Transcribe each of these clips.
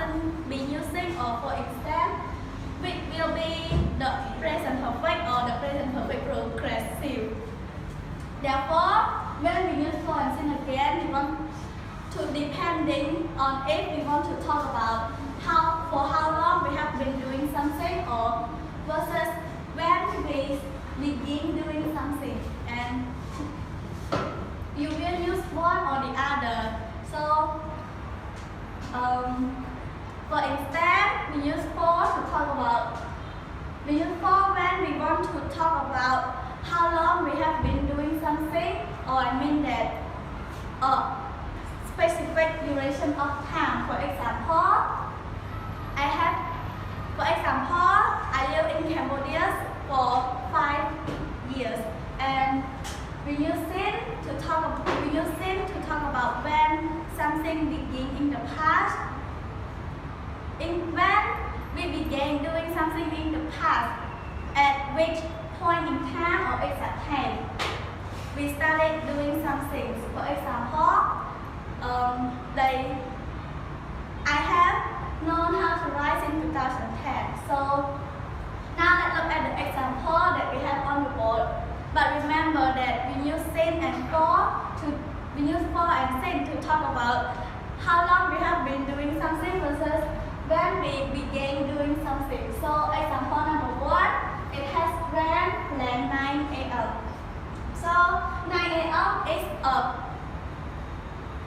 often been using, or for instance, which will be the present perfect or the present perfect progressive. Therefore, when we use for and sin again, we want to depending on if we want to talk about for how long we have been doing something, or versus when we begin doing something, and you will use one or the other. So, for instance, we use for to talk about. We use for when we want to talk about how long we have been doing something, or I mean that specific duration of time. For example, I live in Cambodia for 5 years, and we use it to talk about when something began in the past. When we began doing something in the past, at which point in time or exact time we started doing something. For example, I have known how to write in 2010. So now let's look at the example that we have on the board. But remember that we use sin and for and sin to talk about how long we have been doing something versus when we began doing something. So example number 1, it has rained at 9 a.m. So 9 a.m.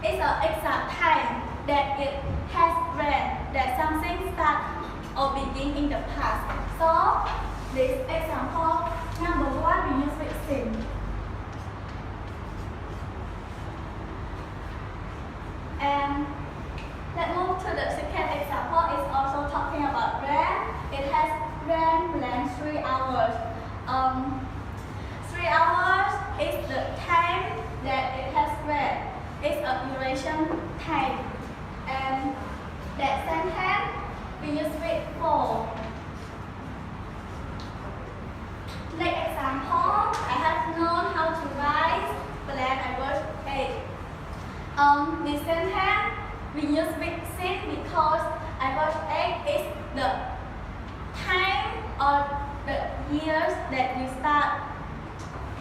is an exact time that it has rained, that something starts or begin in the past. So this example number 1 we use with sin. And let's move to the second example. It's also talking about rain. It has rained blank 3 hours. 3 hours is the time that it has rained. It's a duration time. And that sentence we use with for. Next example, I have known how to write blank I was 8. This sentence we use with sin because I was 8 is the time or the years that you start,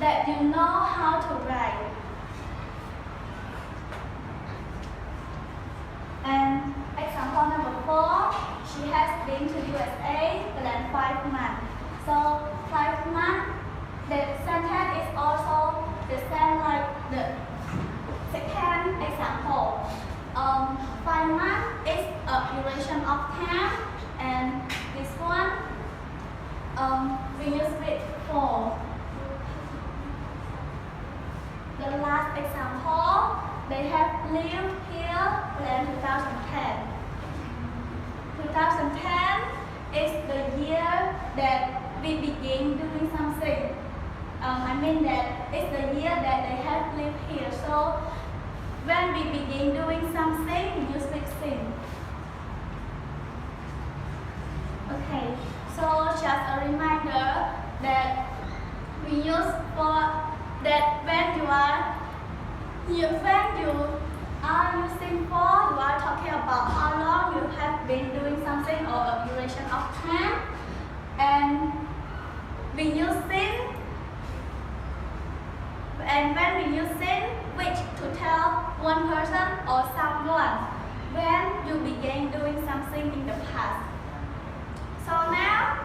that you know how to write. And example number 4, she has been to USA for 5 months. So 5 months, the sentence is also the same like the second example. 5 months is a duration of time, and this one we use with for. The last example, they have lived here in 2010. 2010 is the year that we begin doing something. I mean that it's the year that they have lived here. So when we begin doing something, we use with sin. Okay, so just a reminder that we use for that when you are using for, you are talking about how long you have been doing something or a duration of time, and we use sin. And when we use sin, which to tell one person or someone when you began doing something in the past. So now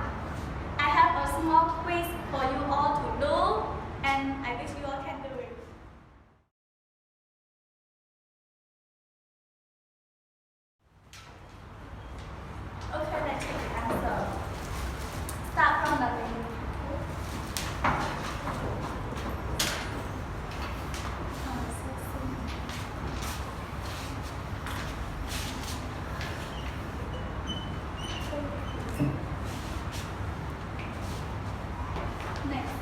I have a small quiz for you all to do, and I wish you all can do it. Okay, let's check the answer. Start from the beginning. Next.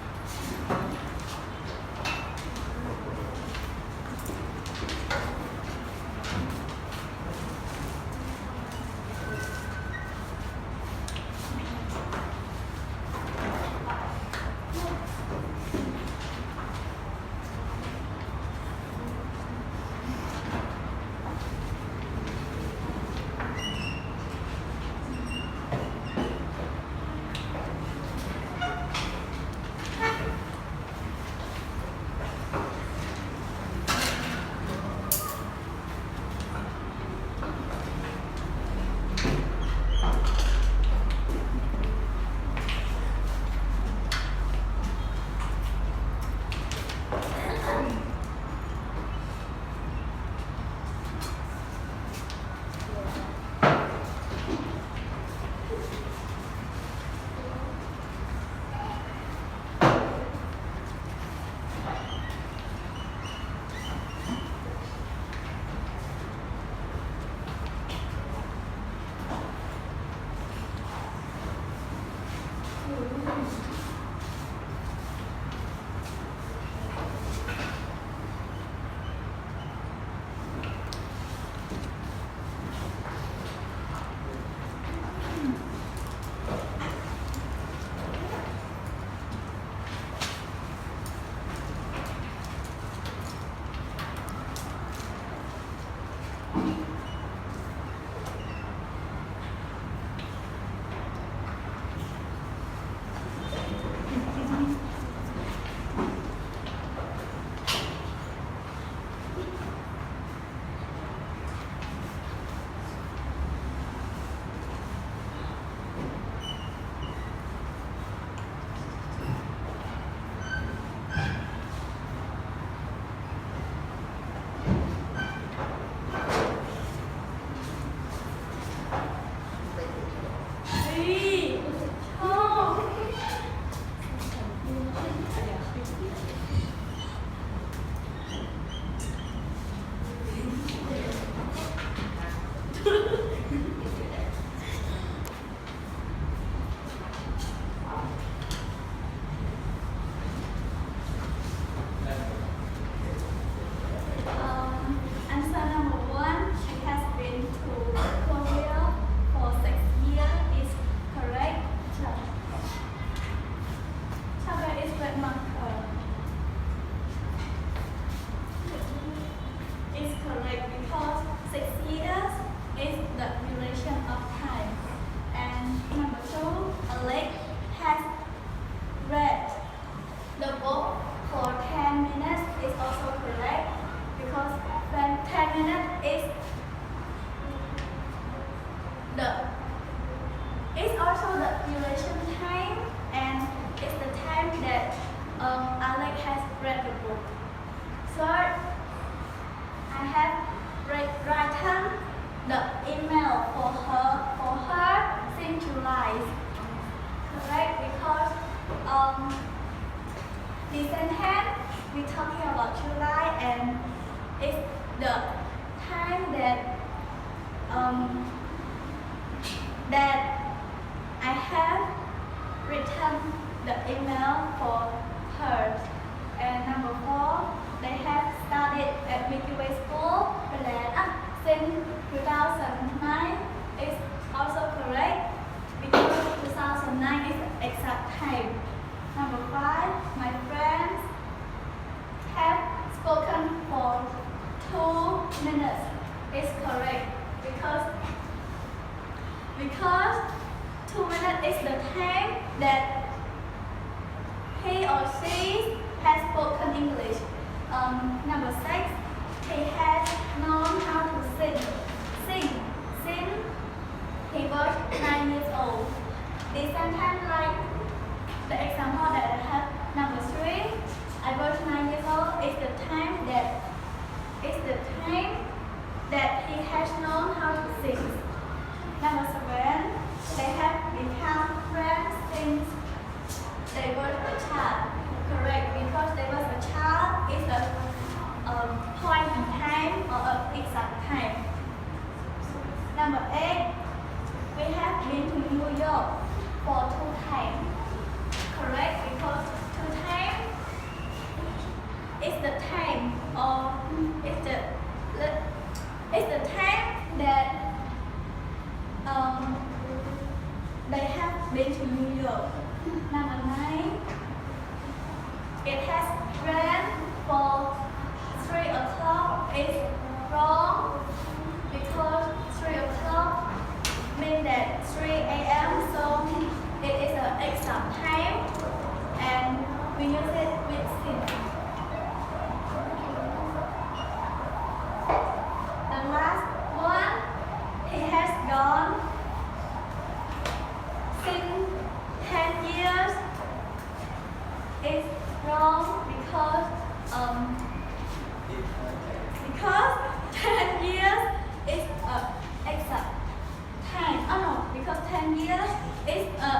duration time, and it's the time that Alex has read the book. Third, I have written the email for her since July. Correct? Because the sentence we talking about July, and it's the time that I have written the email for her. And number 4, they have studied at MWS4 since 2009 is also correct because 2009 is the exact time. Number 5, my friends have spoken for 2 minutes is correct because 2 minutes is the time that he or she has spoken English. Number 6, he has known how to sing since he was 9 years old. The sentence like the example that I have. Number 3, I was 9 years old is the time that he has known how to sing. Number 7, they have become friends since they were a child. Correct, because they was a child is a point in time or an exact time. Number 8, we have been to New York for 2 times. Correct, because 2 times is the time or it's the time that they have been to New York. Number 9, it has rained for 3 o'clock is wrong because 3 o'clock means that 3 a.m. so it is an exact time and we use it with since. The last one, he has gone since 10 years is wrong because 10 years is an exact time. Oh no, because 10 years is a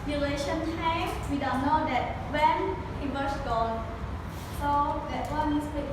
duration time. We don't know that when he was gone. So that one is with